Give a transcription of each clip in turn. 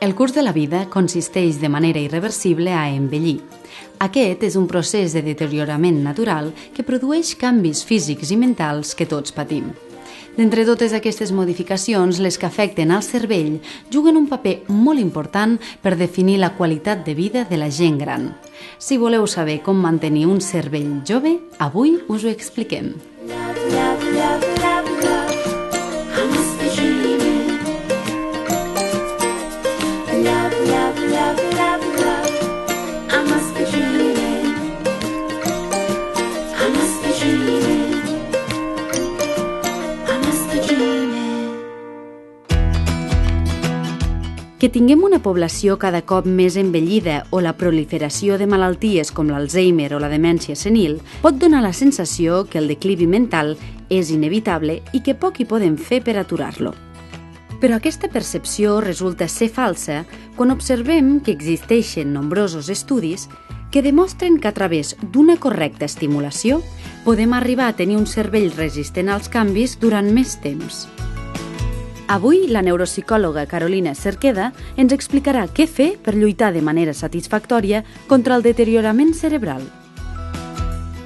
El curs de la vida consisteix de manera irreversible a envellir. Aquest és un procés de deteriorament natural que produeix canvis físics i mentals que tots patim. D'entre totes aquestes modificacions, les que afecten al cervell juguen un paper molt important per definir la qualitat de vida de la gent gran. Si voleu saber com mantenir un cervell jove, avui us ho expliquem. Que tinguem una població cada cop més envellida o la proliferació de malalties com l'Alzheimer o la demència senil pot donar la sensació que el declivi mental és inevitable i que poc hi podem fer per aturar-lo. Però aquesta percepció resulta ser falsa quan observem que existeixen nombrosos estudis que demostren que a través d'una correcta estimulació podem arribar a tenir un cervell resistent als canvis durant més temps. Avui, la neuropsicòloga Carolina Cerqueda ens explicarà què fer per lluitar de manera satisfactòria contra el deteriorament cerebral.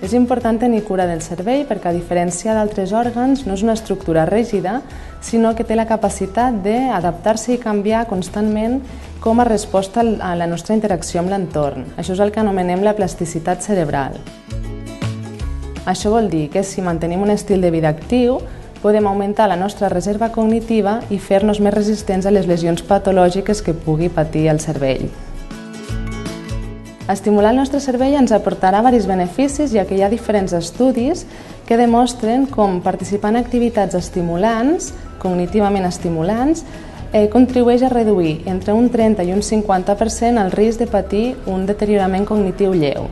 És important tenir cura del cervell perquè, a diferència d'altres òrgans, no és una estructura rígida, sinó que té la capacitat d'adaptar-se i canviar constantment com a resposta a la nostra interacció amb l'entorn. Això és el que anomenem la plasticitat cerebral. Això vol dir que si mantenim un estil de vida actiu, podem augmentar la nostra reserva cognitiva i fer-nos més resistents a les lesions patològiques que pugui patir el cervell. Estimular el nostre cervell ens aportarà diversos beneficis, ja que hi ha diferents estudis que demostren com participar en activitats estimulants, cognitivament estimulants, contribueix a reduir entre un 30 i un 50% el risc de patir un deteriorament cognitiu lleu.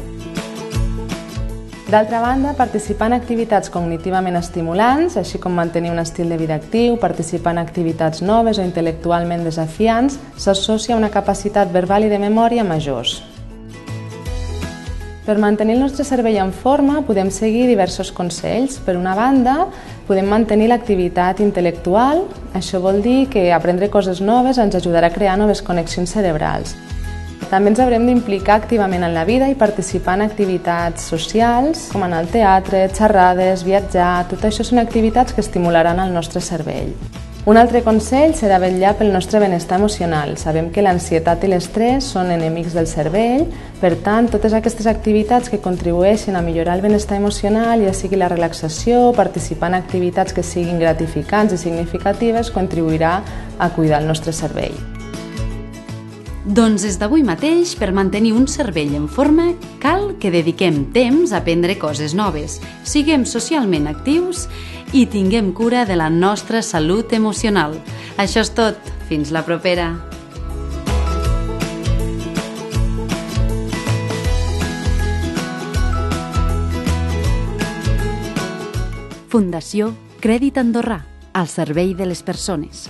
D'altra banda, participar en activitats cognitivament estimulants, així com mantenir un estil de vida actiu, participar en activitats noves o intel·lectualment desafiants, s'associa a una capacitat verbal i de memòria majors. Per mantenir el nostre cervell en forma, podem seguir diversos consells. Per una banda, podem mantenir l'activitat intel·lectual. Això vol dir que aprendre coses noves ens ajudarà a crear noves connexions cerebrals. També ens haurem d'implicar activament en la vida i participar en activitats socials, com anar al teatre, xerrades, viatjar. Tot això són activitats que estimularan el nostre cervell. Un altre consell serà vetllar pel nostre benestar emocional. Sabem que l'ansietat i l'estrès són enemics del cervell, per tant, totes aquestes activitats que contribueixen a millorar el benestar emocional, ja sigui la relaxació, participar en activitats que siguin gratificants i significatives, contribuirà a cuidar el nostre cervell. Doncs des d'avui mateix, per mantenir un cervell en forma, cal que dediquem temps a aprendre coses noves, siguem socialment actius i tinguem cura de la nostra salut emocional. Això és tot. Fins la propera. Fundació Crèdit Andorrà, al servei de les persones.